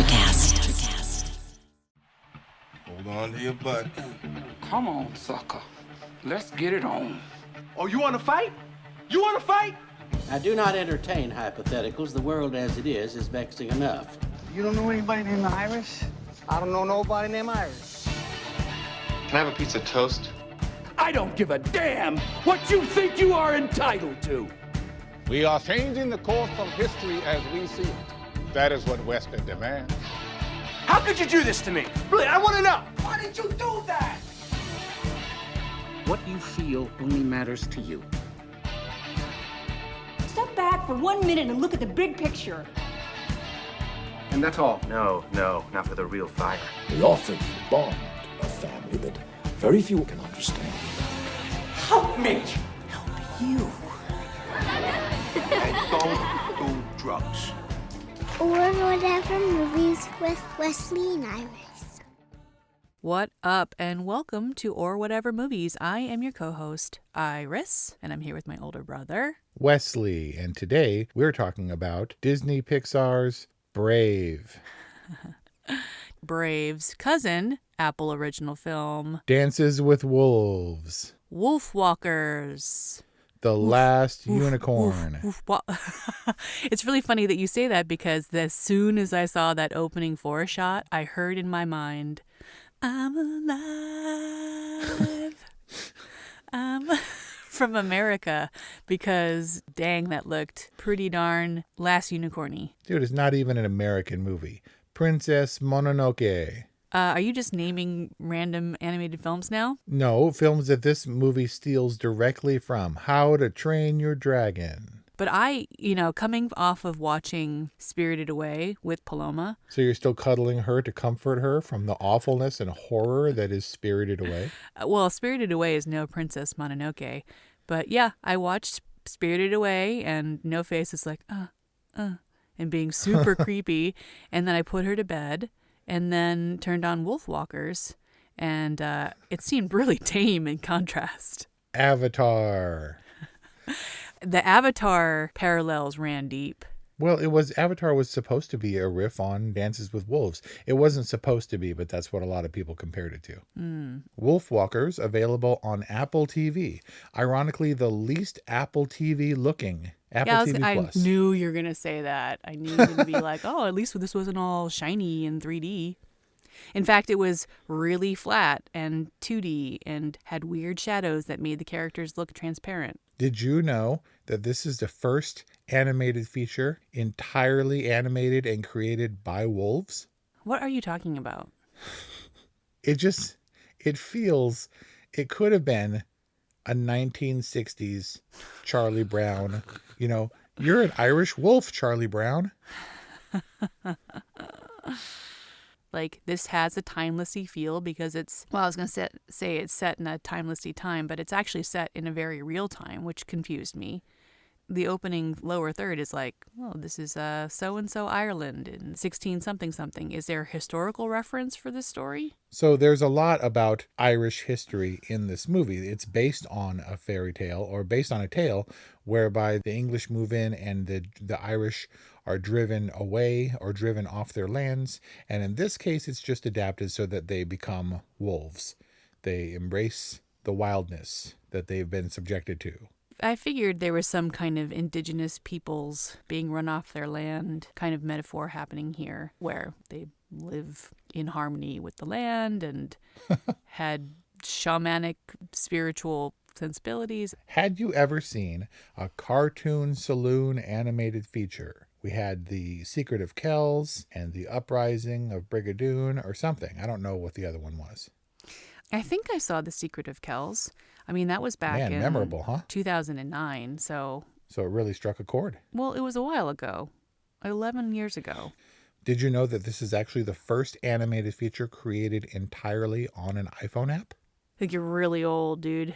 Electrocast. Hold on to your butt. Come on, sucker. Let's get it on. Oh, you want to fight? You want to fight? I do not entertain hypotheticals. The world as it is vexing enough. You don't know anybody named Iris? I don't know nobody named Iris. Can I have a piece of toast? I don't give a damn what you think you are entitled to. We are changing the course of history as we see it. That is what Western demands. How could you do this to me? Really, I want to know. Why did you do that? What you feel only matters to you. Step back for 1 minute and look at the big picture. And that's all? No, not for the real fire. We offer you bond, a family that very few can understand. Help me. Help you. And don't do drugs. Or whatever movies with Wesley and Iris. What up, and welcome to Or Whatever Movies. I am your co-host, Iris, and I'm here with my older brother, Wesley, and today we're talking about Disney Pixar's Brave. Brave's cousin, Apple Original Film Dances with Wolves. WOLFWALKERS. The Last Unicorn. It's really funny that you say that because as soon as I saw that opening 4 shot, I heard in my mind, I'm alive. From America, because dang, that looked pretty darn Last Unicorny. Dude, it's not even an American movie. Princess Mononoke. Are you just naming random animated films now? No, films that this movie steals directly from. How to Train Your Dragon. But coming off of watching Spirited Away with Paloma. So you're still cuddling her to comfort her from the awfulness and horror that is Spirited Away? Well, Spirited Away is no Princess Mononoke. But yeah, I watched Spirited Away and No Face is like, and being super creepy. And then I put her to bed and then turned on WOLFWALKERS. And it seemed really tame in contrast. Avatar. The Avatar parallels ran deep. Well, Avatar was supposed to be a riff on Dances with Wolves. It wasn't supposed to be, but that's what a lot of people compared it to. WOLFWALKERS, available on Apple TV. Ironically, the least Apple TV looking. TV Plus. I knew you were going to say that. I knew you were going to be like, oh, at least this wasn't all shiny in 3D. In fact, it was really flat and 2D and had weird shadows that made the characters look transparent. Did you know that this is the first animated feature entirely animated and created by wolves? What are you talking about? It could have been a 1960s Charlie Brown. You're an Irish wolf, Charlie Brown. Like, this has a timelessy feel because I was going to say it's set in a timelessy time, but it's actually set in a very real time, which confused me. The opening lower third is like, well, this is so-and-so Ireland in 16-something. Is there a historical reference for this story? So there's a lot about Irish history in this movie. It's based on a fairy tale or based on a tale whereby the English move in and the Irish are driven away or driven off their lands. And in this case, it's just adapted so that they become wolves. They embrace the wildness that they've been subjected to. I figured there was some kind of indigenous peoples being run off their land kind of metaphor happening here where they live in harmony with the land and had shamanic spiritual sensibilities. Had you ever seen a cartoon saloon animated feature? We had The Secret of Kells and The Uprising of Brigadoon or something. I don't know what the other one was. I think I saw The Secret of Kells. I mean, that was back in memorable, huh? 2009, so it really struck a chord. Well, it was a while ago, 11 years ago. Did you know that this is actually the first animated feature created entirely on an iPhone app? I think you're really old, dude.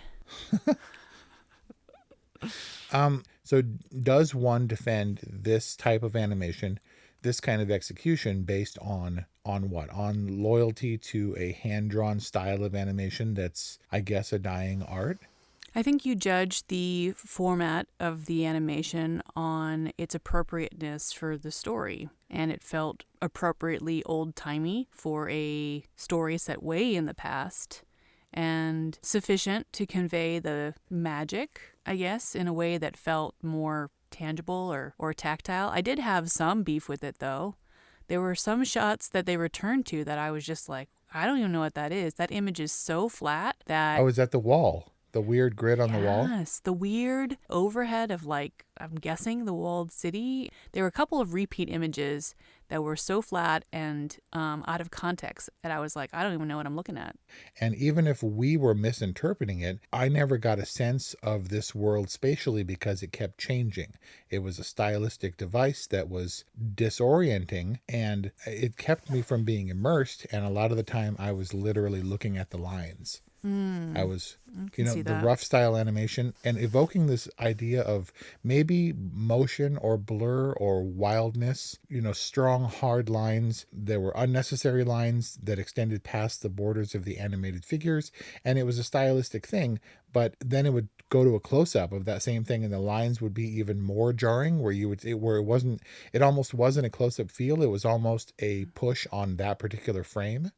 So does one defend this type of animation, this kind of execution based on what? On loyalty to a hand-drawn style of animation that's, I guess, a dying art? I think you judge the format of the animation on its appropriateness for the story, and it felt appropriately old-timey for a story set way in the past, and sufficient to convey the magic, I guess, in a way that felt more tangible or tactile. I did have some beef with it, though. There were some shots that they returned to that I was just like, I don't even know what that is. That image is so flat that... Oh, is that the wall? The weird grid on the wall? Yes, the weird overhead of, like, I'm guessing the walled city. There were a couple of repeat images that were so flat and out of context that I was like, I don't even know what I'm looking at. And even if we were misinterpreting it, I never got a sense of this world spatially because it kept changing. It was a stylistic device that was disorienting, and it kept me from being immersed. And a lot of the time I was literally looking at the lines. I was, the rough style animation and evoking this idea of maybe motion or blur or wildness, strong, hard lines. There were unnecessary lines that extended past the borders of the animated figures. And it was a stylistic thing, but then it would go to a close-up of that same thing and the lines would be even more jarring it almost wasn't a close-up feel. It was almost a push on that particular frame.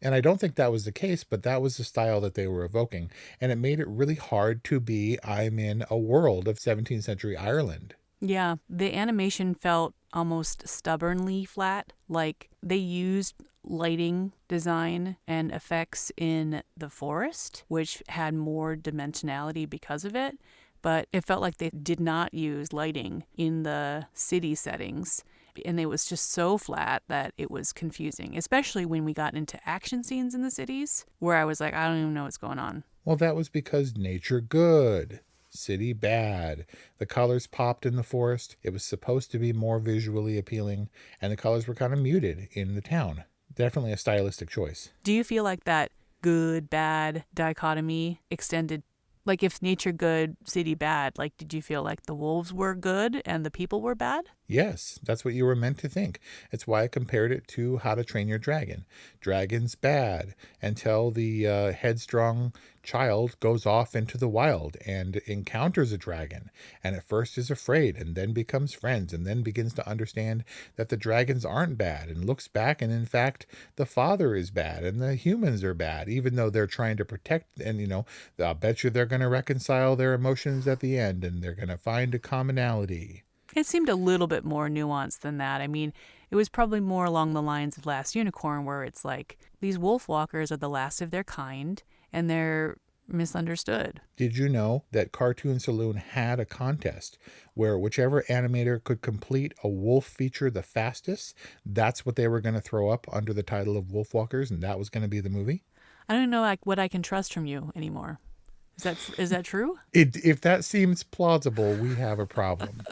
And I don't think that was the case, but that was the style that they were evoking. And it made it really hard to be, I'm in a world of 17th century Ireland. Yeah, the animation felt almost stubbornly flat. Like they used lighting design and effects in the forest, which had more dimensionality because of it. But it felt like they did not use lighting in the city settings. And it was just so flat that it was confusing, especially when we got into action scenes in the cities where I was like, I don't even know what's going on. Well, that was because nature good, city bad. The colors popped in the forest. It was supposed to be more visually appealing, and the colors were kind of muted in the town. Definitely a stylistic choice. Do you feel like that good, bad dichotomy extended? Like if nature good, city bad, like did you feel like the wolves were good and the people were bad? Yes, that's what you were meant to think. It's why I compared it to How to Train Your Dragon. Dragon's bad until the headstrong child goes off into the wild and encounters a dragon, and at first is afraid and then becomes friends and then begins to understand that the dragons aren't bad and looks back and in fact the father is bad and the humans are bad, even though they're trying to protect. And I'll bet you they're going to reconcile their emotions at the end and they're going to find a commonality. It seemed a little bit more nuanced than that. I mean, it was probably more along the lines of Last Unicorn, where it's like these wolfwalkers are the last of their kind and they're misunderstood. Did you know that Cartoon Saloon had a contest where whichever animator could complete a wolf feature the fastest, that's what they were going to throw up under the title of Wolfwalkers, and that was going to be the movie? I don't know what I can trust from you anymore. Is that true? If that seems plausible, we have a problem.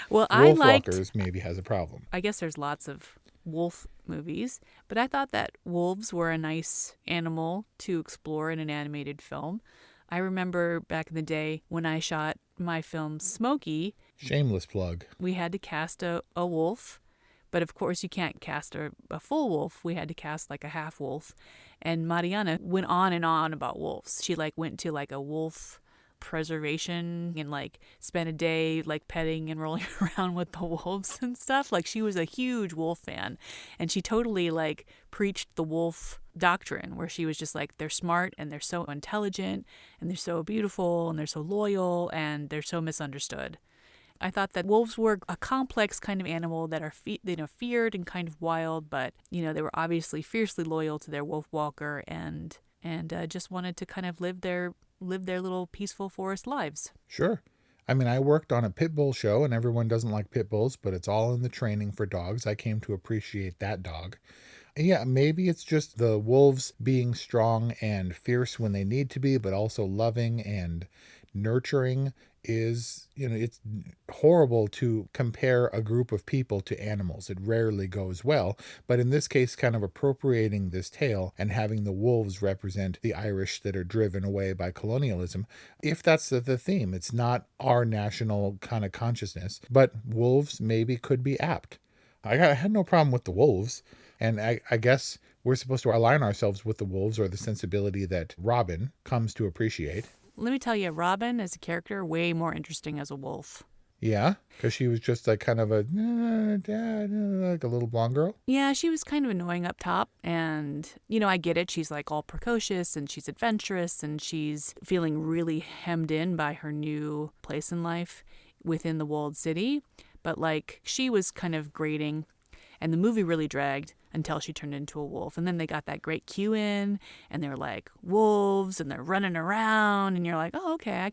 Well, Wolfwalkers maybe has a problem. I guess there's lots of wolf movies, but I thought that wolves were a nice animal to explore in an animated film. I remember back in the day when I shot my film Smokey. Shameless plug. We had to cast a wolf, but of course you can't cast a full wolf. We had to cast like a half wolf. And Mariana went on and on about wolves. She went to a wolf preservation and spent a day petting and rolling around with the wolves and stuff. She was a huge wolf fan, and she totally preached the wolf doctrine, where she was just they're smart and they're so intelligent and they're so beautiful and they're so loyal and they're so misunderstood. I thought that wolves were a complex kind of animal that are feared and kind of wild, but they were obviously fiercely loyal to their wolf walker and just wanted to kind of live their little peaceful forest lives. Sure. I mean, I worked on a pit bull show, and everyone doesn't like pit bulls, but it's all in the training for dogs. I came to appreciate that dog. And yeah, maybe it's just the wolves being strong and fierce when they need to be, but also loving and nurturing is, it's horrible to compare a group of people to animals. It rarely goes well. But in this case, kind of appropriating this tale and having the wolves represent the Irish that are driven away by colonialism, if that's the theme, it's not our national kind of consciousness, but wolves maybe could be apt. I had no problem with the wolves. And I guess we're supposed to align ourselves with the wolves, or the sensibility that Robin comes to appreciate. let me tell you, Robin as a character, way more interesting as a wolf. Yeah, because she was just like kind of a like a little blonde girl. Yeah, she was kind of annoying up top. And, I get it. She's like all precocious and she's adventurous and she's feeling really hemmed in by her new place in life within the walled city. But like she was kind of grating. And the movie really dragged until she turned into a wolf. And then they got that great cue in, and they're like wolves, and they're running around, and you're like, oh, okay,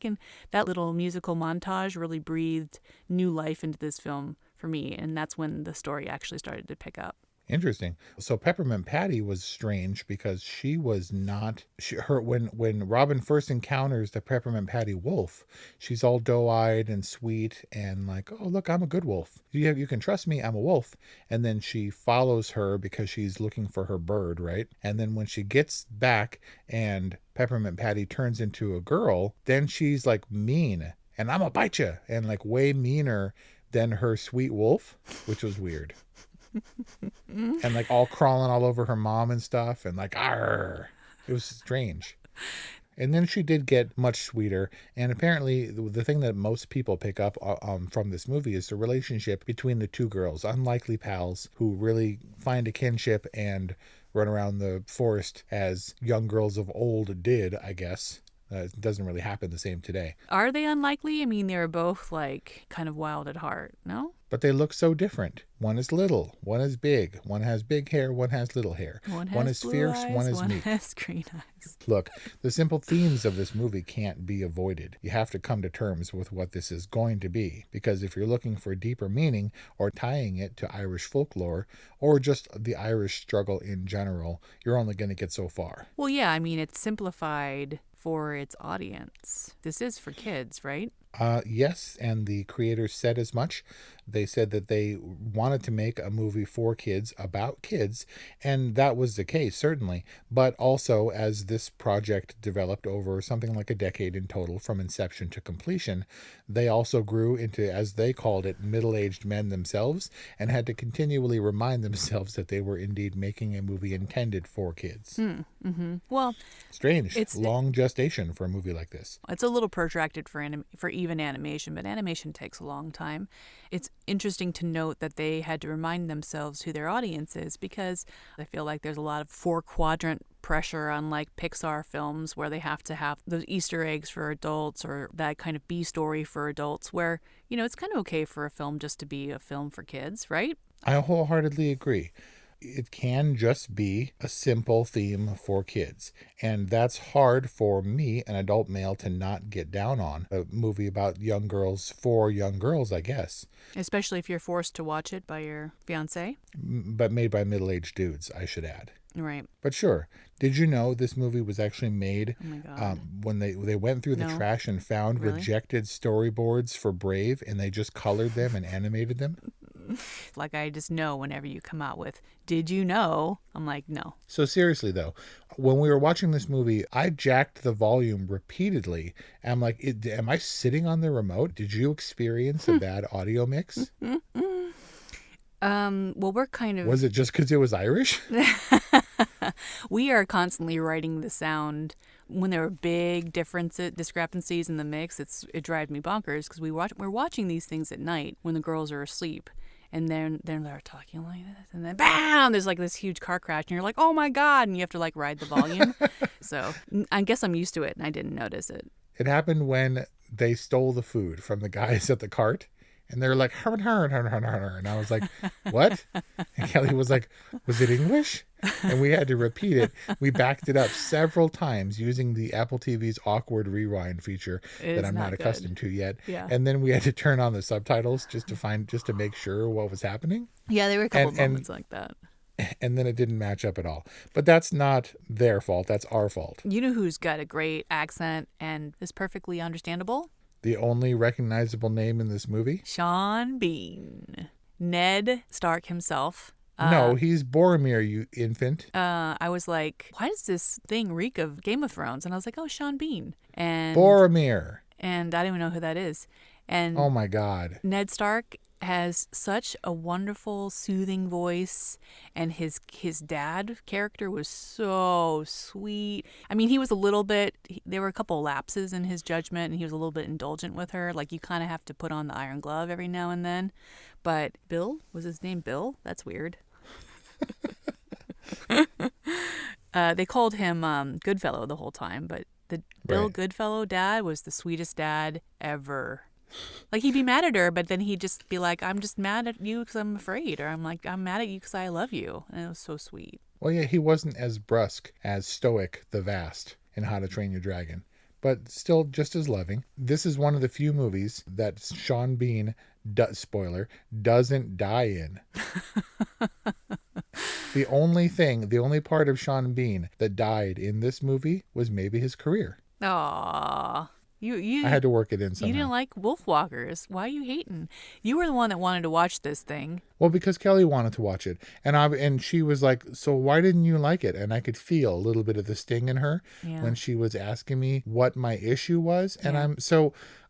that little musical montage really breathed new life into this film for me. And that's when the story actually started to pick up. Interesting. So Peppermint Patty was strange because she was not when Robin first encounters the Peppermint Patty wolf, she's all doe-eyed and sweet and like, oh look, I'm a good wolf. You can trust me, I'm a wolf. And then she follows her because she's looking for her bird, right? And then when she gets back and Peppermint Patty turns into a girl, then she's like mean and I'm gonna bite you and like way meaner than her sweet wolf, which was weird. And like all crawling all over her mom and stuff and like arr. It was strange. And then she did get much sweeter, and apparently the thing that most people pick up from this movie is the relationship between the two girls, unlikely pals who really find a kinship and run around the forest as young girls of old did, I guess. It doesn't really happen the same today. Are they unlikely? I mean, they were both like kind of wild at heart, no? But they look so different. One is little, one is big, one has big hair, one has little hair. One is blue fierce, eyes, one is one meek. has green eyes. Look, the simple themes of this movie can't be avoided. You have to come to terms with what this is going to be, because if you're looking for deeper meaning or tying it to Irish folklore or just the Irish struggle in general, you're only going to get so far. Well, yeah, I mean, it's simplified for its audience. This is for kids, right? Yes, and the creators said as much. They said that they wanted to make a movie for kids, about kids, and that was the case, certainly. But also, as this project developed over something like a decade in total, from inception to completion, they also grew into, as they called it, middle-aged men themselves, and had to continually remind themselves that they were indeed making a movie intended for kids. Well, strange. It's long gestation for a movie like this. It's a little protracted for even animation, but animation takes a long time. It's interesting to note that they had to remind themselves who their audience is, because I feel like there's a lot of 4-quadrant pressure on like Pixar films where they have to have those Easter eggs for adults or that kind of B story for adults, where, it's kind of okay for a film just to be a film for kids, right? I wholeheartedly agree. It can just be a simple theme for kids. And that's hard for me, an adult male, to not get down on. A movie about young girls for young girls, I guess. Especially if you're forced to watch it by your fiancé. But made by middle-aged dudes, I should add. Right. But sure. Did you know this movie was actually made when they went through the trash and found rejected storyboards for Brave, and they just colored them and animated them? Like, I just know whenever you come out with, did you know? I'm like, no. So seriously, though, when we were watching this movie, I jacked the volume repeatedly. I'm like, am I sitting on the remote? Did you experience a bad audio mix? Well, we're kind of... Was it just because it was Irish? We are constantly writing the sound. When there are big discrepancies in the mix, it drives me bonkers, because we're watching these things at night when the girls are asleep, and then they're talking like this, and then bam, there's like this huge car crash, and you're like, oh my God, and you have to like ride the volume. So I guess I'm used to it, and I didn't notice it. It happened when they stole the food from the guys at the cart. And they're like, and I was like, what? And Kelly was like, was it English? And we had to repeat it. We backed it up several times using the Apple TV's awkward rewind feature that I'm not accustomed to yet. Yeah. And then we had to turn on the subtitles just to make sure what was happening. Yeah, there were a couple of moments like that. And then it didn't match up at all. But that's not their fault. That's our fault. You know who's got a great accent and is perfectly understandable? The only recognizable name in this movie? Sean Bean. Ned Stark himself. No, he's Boromir, you infant. I was like, why does this thing reek of Game of Thrones? And I was like, oh, Sean Bean. And Boromir. And I don't even know who that is. And oh my God. Ned Stark has such a wonderful, soothing voice, and his dad character was so sweet. I mean, he was a little bit, there were a couple lapses in his judgment, and he was a little bit indulgent with her. Like, you kind of have to put on the iron glove every now and then. But Bill, was his name Bill? That's weird. They called him Goodfellow the whole time, but the Bill Goodfellow dad was the sweetest dad ever. Like, he'd be mad at her, but then he'd just be like, I'm just mad at you because I'm afraid, or I'm mad at you because I love you. And it was so sweet. Well, yeah, he wasn't as brusque as Stoic the Vast in How to Train Your Dragon, but still just as loving. This is one of the few movies that Sean Bean, spoiler, doesn't die in. The only part of Sean Bean that died in this movie was maybe his career. Aww. I had to work it in somehow. You didn't like Wolfwalkers. Why are you hating? You were the one that wanted to watch this thing. Well, because Kelly wanted to watch it. And she was like, so why didn't you like it? And I could feel a little bit of the sting in her when she was asking me what my issue was. And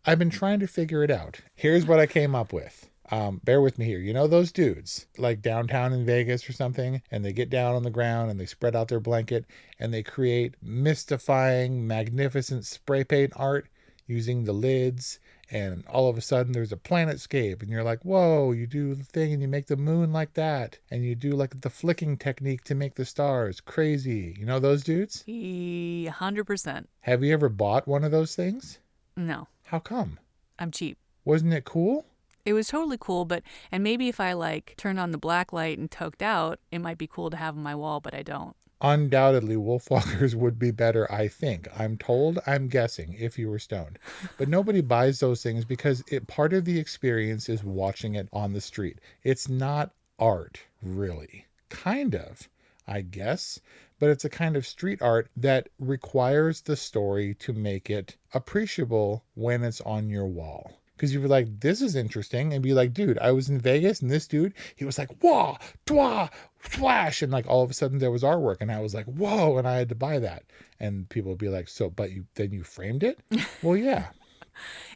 I've been trying to figure it out. Here's what I came up with. Bear with me here. You know those dudes like downtown in Vegas or something, and they get down on the ground and they spread out their blanket and they create mystifying, magnificent spray paint art using the lids, and all of a sudden there's a planetscape and you're like, whoa, you do the thing and you make the moon like that, and you do like the flicking technique to make the stars. Crazy. You know those dudes? 100%. Have you ever bought one of those things? No. How come? I'm cheap. Wasn't it cool? It was totally cool, and maybe if I like turned on the black light and toked out, it might be cool to have on my wall, but I don't. Undoubtedly, Wolfwalkers would be better, I think. I'm told, I'm guessing, if you were stoned. But nobody buys those things because part of the experience is watching it on the street. It's not art, really. Kind of, I guess. But it's a kind of street art that requires the story to make it appreciable when it's on your wall. Because you'd be like, this is interesting. And be like, dude, I was in Vegas and this dude, he was like, wah, dwa, flash. And like all of a sudden there was artwork. And I was like, whoa. And I had to buy that. And people would be like, so, but then you framed it? Well, yeah.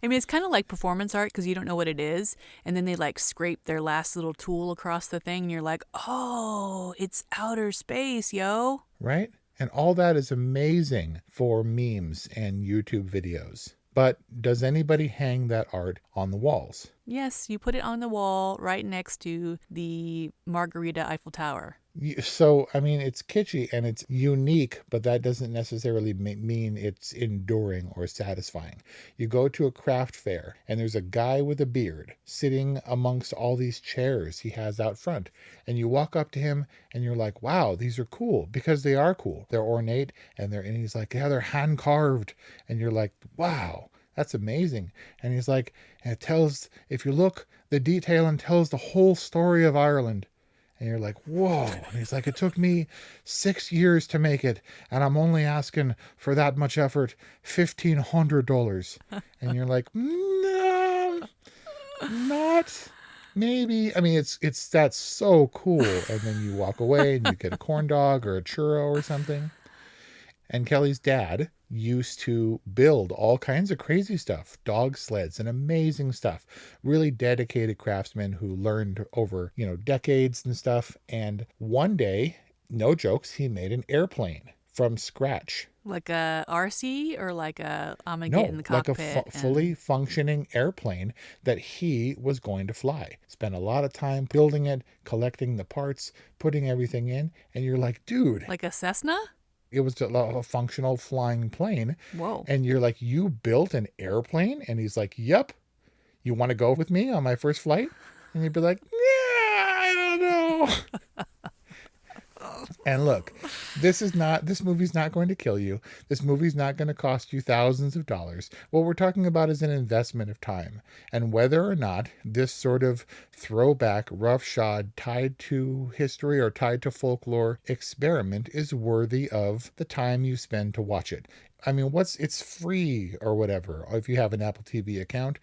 I mean, it's kind of like performance art because you don't know what it is. And then they like scrape their last little tool across the thing. And you're like, oh, it's outer space, yo. Right? And all that is amazing for memes and YouTube videos. But does anybody hang that art on the walls? Yes, you put it on the wall right next to the Margarita Eiffel Tower. So, I mean, it's kitschy and it's unique, but that doesn't necessarily mean it's enduring or satisfying. You go to a craft fair and there's a guy with a beard sitting amongst all these chairs he has out front. And you walk up to him and you're like, wow, these are cool, because they are cool. They're ornate and he's like, yeah, they're hand carved. And you're like, wow, that's amazing. And he's like, and it tells, if you look, the detail and tells the whole story of Ireland. And you're like, whoa. And he's like, it took me 6 years to make it, and I'm only asking for that much effort, $1,500. And you're like, no, not maybe. I mean, that's so cool. And then you walk away and you get a corn dog or a churro or something. And Kelly's dad used to build all kinds of crazy stuff, dog sleds and amazing stuff. Really dedicated craftsmen who learned over, decades and stuff. And one day, no jokes, he made an airplane from scratch. Like a RC or like I'm going to get in the cockpit? Like a fully functioning airplane that he was going to fly. Spent a lot of time building it, collecting the parts, putting everything in. And you're like, dude. Like a Cessna? It was a functional flying plane. Whoa. And you're like, you built an airplane? And he's like, yep. You want to go with me on my first flight? And you'd be like, yeah, I don't know. And look, this movie's not going to kill you. This movie's not going to cost you thousands of dollars. What we're talking about is an investment of time. And whether or not this sort of throwback, roughshod, tied to history or tied to folklore experiment is worthy of the time you spend to watch it. I mean, it's free or whatever. If you have an Apple TV account,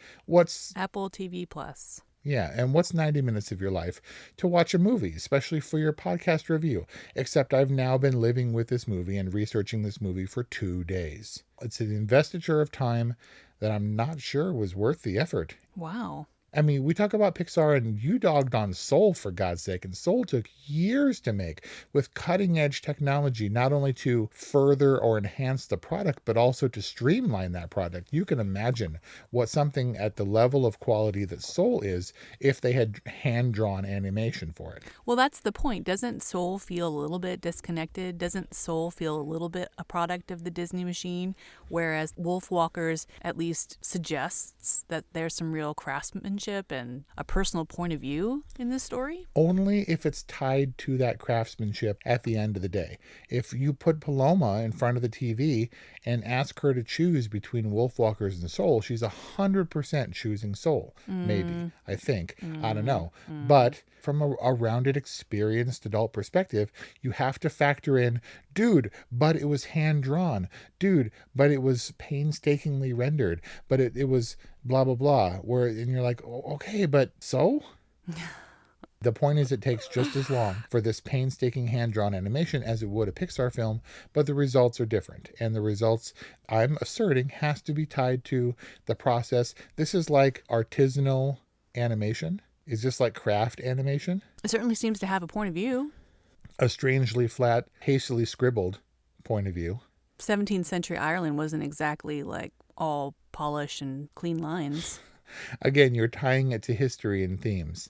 Apple TV Plus. Yeah, and what's 90 minutes of your life to watch a movie, especially for your podcast review? Except I've now been living with this movie and researching this movie for 2 days. It's an investiture of time that I'm not sure was worth the effort. Wow. I mean, we talk about Pixar, and you dogged on Soul, for God's sake, and Soul took years to make with cutting edge technology, not only to further or enhance the product, but also to streamline that product. You can imagine what something at the level of quality that Soul is if they had hand-drawn animation for it. Well, that's the point. Doesn't Soul feel a little bit disconnected? Doesn't Soul feel a little bit a product of the Disney machine? Whereas Wolfwalkers at least suggests that there's some real craftsmanship and a personal point of view in this story? Only if it's tied to that craftsmanship at the end of the day. If you put Paloma in front of the TV and ask her to choose between Wolfwalkers and Soul, she's 100% choosing Soul. Maybe, I think. I don't know. But from a rounded, experienced adult perspective, you have to factor in, dude, but it was hand-drawn. Dude, but it was painstakingly rendered. But it was blah, blah, blah. And you're like, okay, but so? The point is, it takes just as long for this painstaking hand-drawn animation as it would a Pixar film, but the results are different. And the results, I'm asserting, has to be tied to the process. This is like artisanal animation. Is this like craft animation? It certainly seems to have a point of view. A strangely flat, hastily scribbled point of view. 17th century Ireland wasn't exactly like all polish and clean lines. Again, you're tying it to history and themes.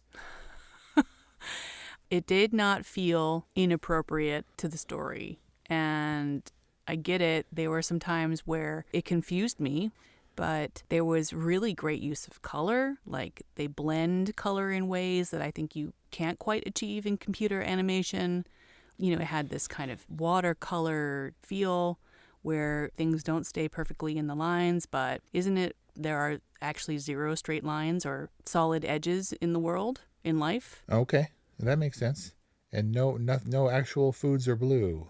It did not feel inappropriate to the story. And I get it. There were some times where it confused me, but there was really great use of color. Like, they blend color in ways that I think you can't quite achieve in computer animation. You know, it had this kind of watercolor feel where things don't stay perfectly in the lines, but isn't it there are actually zero straight lines or solid edges in the world, in life? Okay, that makes sense. And no actual foods are blue.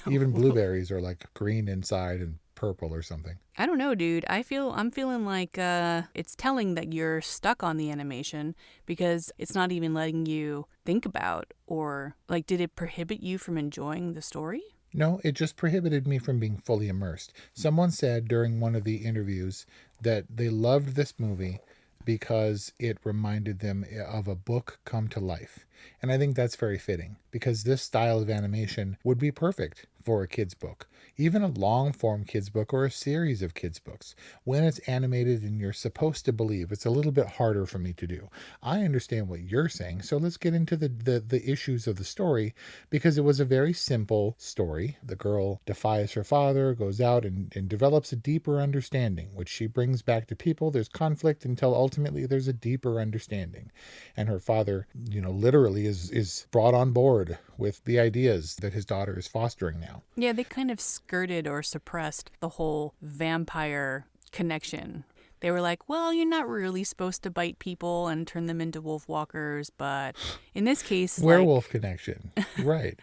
Even blueberries are like green inside and purple or something. I don't know, dude. I'm feeling like it's telling that you're stuck on the animation because it's not even letting you think about, or like, did it prohibit you from enjoying the story? No, it just prohibited me from being fully immersed. Someone said during one of the interviews that they loved this movie because it reminded them of a book come to life. And I think that's very fitting, because this style of animation would be perfect for a kid's book, even a long-form kid's book or a series of kids' books. When it's animated and you're supposed to believe, it's a little bit harder for me to do. I understand what you're saying, so let's get into the issues of the story, because it was a very simple story. The girl defies her father, goes out and develops a deeper understanding, which she brings back to people. There's conflict until ultimately there's a deeper understanding. And her father, literally is brought on board with the ideas that his daughter is fostering now. Yeah, they kind of skirted or suppressed the whole vampire connection. They were like, well, you're not really supposed to bite people and turn them into wolfwalkers, but in this case... Werewolf connection. Right.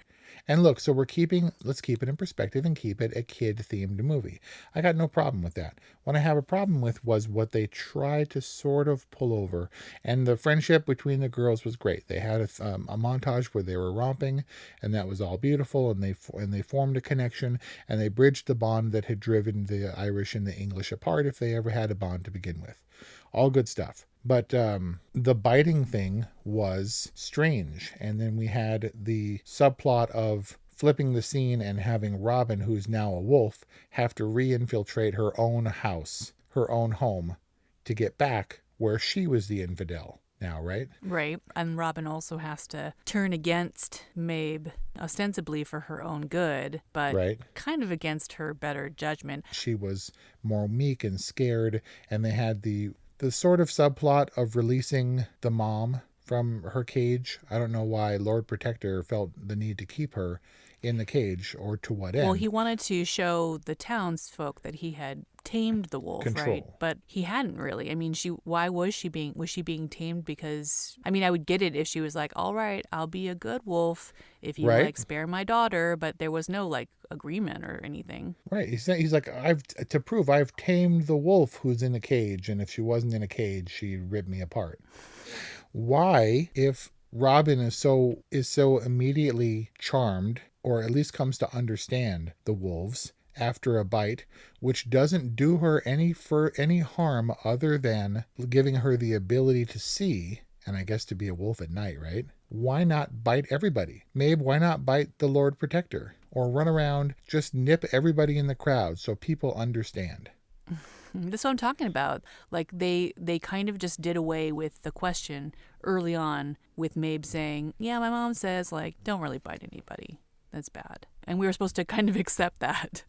And look, so let's keep it in perspective and keep it a kid-themed movie. I got no problem with that. What I have a problem with was what they tried to sort of pull over. And the friendship between the girls was great. They had a montage where they were romping, and that was all beautiful, and they formed a connection, and they bridged the bond that had driven the Irish and the English apart, if they ever had a bond to begin with. All good stuff. But the biting thing was strange. And then we had the subplot of flipping the scene and having Robin, who's now a wolf, have to re-infiltrate her own house, her own home, to get back where she was the infidel now, right? Right. And Robin also has to turn against Mabe, ostensibly for her own good, but kind of against her better judgment. She was more meek and scared, and they had the sort of subplot of releasing the mom from her cage. I don't know why Lord Protector felt the need to keep her in the cage, or to what end. Well, he wanted to show the townsfolk that he had tamed the wolf, right? But he hadn't really. I mean, was she being tamed? Because, I mean, I would get it if she was like, all right, I'll be a good wolf if you spare my daughter, but there was no agreement or anything. Right. He's like, I've tamed the wolf who's in a cage, and if she wasn't in a cage, she'd rip me apart. Why, if Robin is so immediately charmed, or at least comes to understand the wolves after a bite, which doesn't do her any harm other than giving her the ability to see, and I guess to be a wolf at night, right? Why not bite everybody? Mabe, why not bite the Lord Protector? Or run around, just nip everybody in the crowd so people understand. That's what I'm talking about. Like they kind of just did away with the question early on with Mabe saying, yeah, my mom says, like, don't really bite anybody. That's bad. And we were supposed to kind of accept that.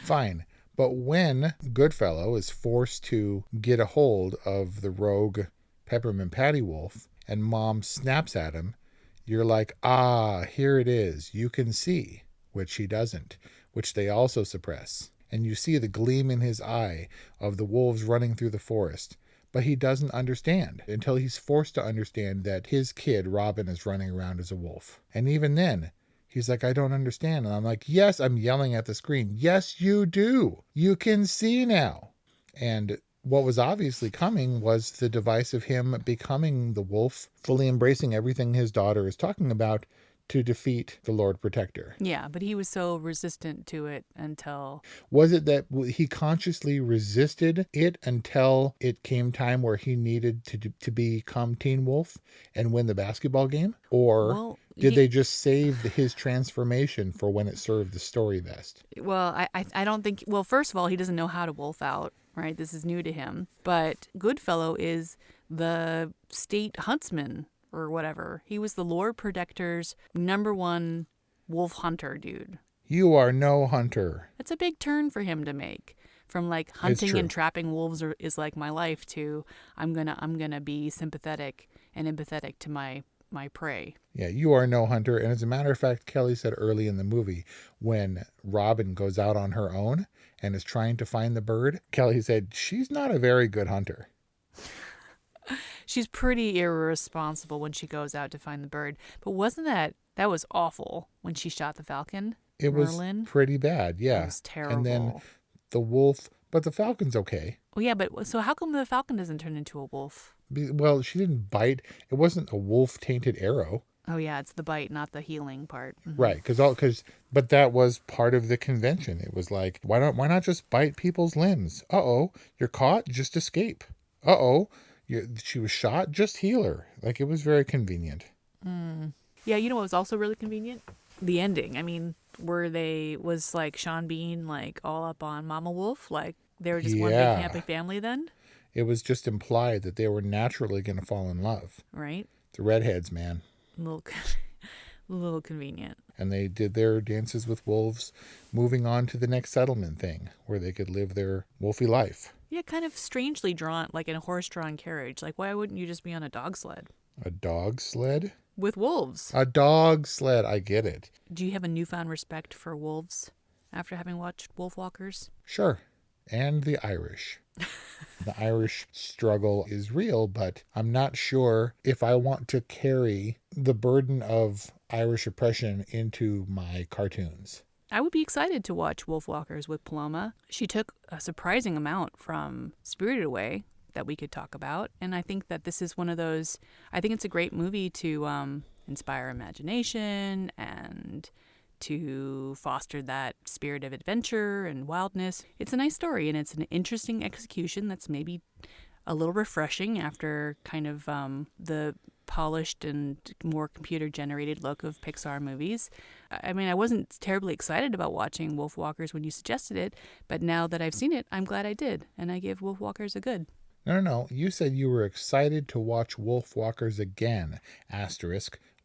Fine. But when Goodfellow is forced to get a hold of the rogue Peppermint Patty Wolf and Mom snaps at him, you're like, ah, here it is. You can see, which he doesn't, which they also suppress. And you see the gleam in his eye of the wolves running through the forest. But he doesn't understand until he's forced to understand that his kid, Robin, is running around as a wolf. And even then, he's like, I don't understand. And I'm like, yes, I'm yelling at the screen. Yes, you do. You can see now. And what was obviously coming was the device of him becoming the wolf, fully embracing everything his daughter is talking about to defeat the Lord Protector. Yeah, but he was so resistant to it until... Was it that he consciously resisted it until it came time where he needed to become Teen Wolf and win the basketball game? Or did they just save his transformation for when it served the story best? Well, I don't think... Well, first of all, he doesn't know how to wolf out, right? This is new to him. But Goodfellow is the state huntsman or whatever. He was the Lord Protector's #1 wolf hunter dude. You are no hunter. It's a big turn for him to make. From like hunting and trapping wolves is like my life to I'm gonna be sympathetic and empathetic to my prey. Yeah, you are no hunter. And as a matter of fact, Kelly said early in the movie when Robin goes out on her own and is trying to find the bird, Kelly said she's not a very good hunter. She's pretty irresponsible when she goes out to find the bird. But wasn't that was awful when she shot the falcon? It Merlin? Was pretty bad, yeah. It was terrible. And then the wolf, but the falcon's okay. Well, yeah, but so how come the falcon doesn't turn into a wolf? Well, she didn't bite. It wasn't a wolf-tainted arrow. Oh, yeah, it's the bite, not the healing part. Mm-hmm. Right, but that was part of the convention. It was like, why not just bite people's limbs? Uh-oh, you're caught, just escape. Uh-oh. She was shot, just heal her. Like, it was very convenient. Yeah, you know what was also really convenient? The ending. I mean, was like Sean Bean like all up on Mama Wolf? Like they were just one big happy family then? It was just implied that they were naturally going to fall in love. Right. The redheads, man. A little convenient. And they did their dances with wolves, moving on to the next settlement thing where they could live their wolfy life. Yeah, kind of strangely drawn, like in a horse-drawn carriage. Like, why wouldn't you just be on a dog sled? A dog sled? With wolves. A dog sled. I get it. Do you have a newfound respect for wolves after having watched Wolfwalkers? Sure. And the Irish. The Irish struggle is real, but I'm not sure if I want to carry the burden of Irish oppression into my cartoons. I would be excited to watch Wolfwalkers with Paloma. She took a surprising amount from Spirited Away that we could talk about. And I think that this is one of those, I think it's a great movie to inspire imagination and to foster that spirit of adventure and wildness. It's a nice story and it's an interesting execution that's maybe a little refreshing after kind of the polished and more computer-generated look of Pixar movies. I mean, I wasn't terribly excited about watching Wolfwalkers when you suggested it, but now that I've seen it, I'm glad I did, and I give Wolfwalkers a good. No. You said you were excited to watch Wolfwalkers again,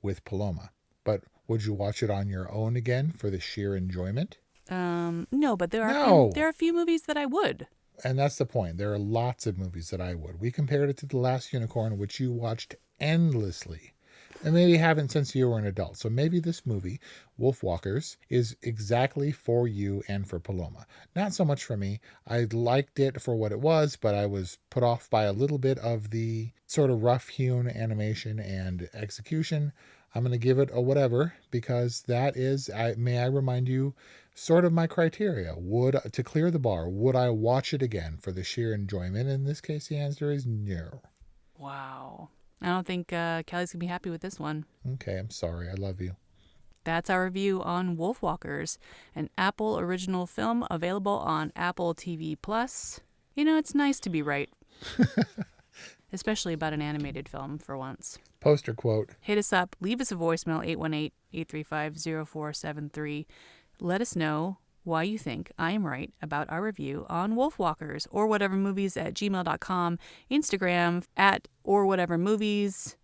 with Paloma. But would you watch it on your own again for the sheer enjoyment? No, but there are a few movies that I would. And that's the point. There are lots of movies that I would. We compared it to The Last Unicorn, which you watched endlessly. And maybe haven't since you were an adult. So maybe this movie, Wolfwalkers, is exactly for you and for Paloma. Not so much for me. I liked it for what it was, but I was put off by a little bit of the sort of rough-hewn animation and execution. I'm going to give it a whatever, because that is, may I remind you, sort of my criteria. To clear the bar, would I watch it again for the sheer enjoyment? In this case, the answer is no. Wow. I don't think Kelly's going to be happy with this one. Okay, I'm sorry. I love you. That's our review on Wolfwalkers, an Apple Original Film available on Apple TV+. You know, it's nice to be right. Especially about an animated film for once. Poster quote. Hit us up. Leave us a voicemail, 818-835-0473. Let us know why you think I am right about our review on Wolfwalkers, or whatever movies at gmail.com, Instagram at or whatever movies,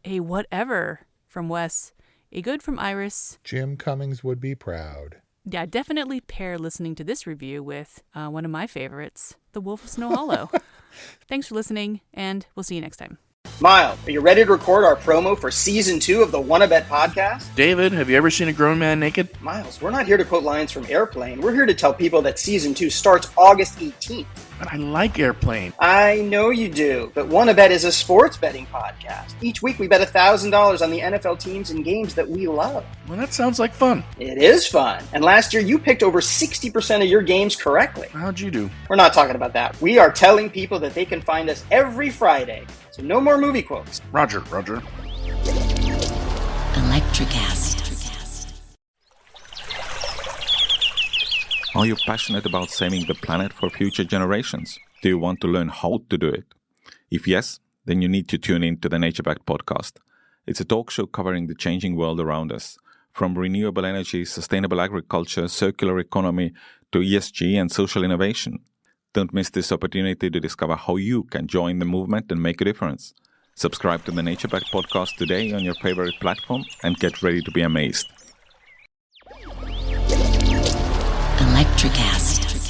a whatever from Wes, a good from Iris. Jim Cummings would be proud. Yeah, definitely pair listening to this review with one of my favorites, The Wolf of Snow Hollow. Thanks for listening, and we'll see you next time. Miles, are you ready to record our promo for Season 2 of the Wanna Bet podcast? David, have you ever seen a grown man naked? Miles, we're not here to quote lines from Airplane. We're here to tell people that Season 2 starts August 18th. But I like Airplane. I know you do, but Wanna Bet is a sports betting podcast. Each week we bet $1,000 on the NFL teams and games that we love. Well, that sounds like fun. It is fun. And last year you picked over 60% of your games correctly. How'd you do? We're not talking about that. We are telling people that they can find us every Friday. So no more movie quotes. Roger. Electricast. Are you passionate about saving the planet for future generations? Do you want to learn how to do it? If yes, then you need to tune in to the Nature Backed podcast. It's a talk show covering the changing world around us, from renewable energy, sustainable agriculture, circular economy, to ESG and social innovation. Don't miss this opportunity to discover how you can join the movement and make a difference. Subscribe to the Nature Backed podcast today on your favorite platform and get ready to be amazed. Electricast.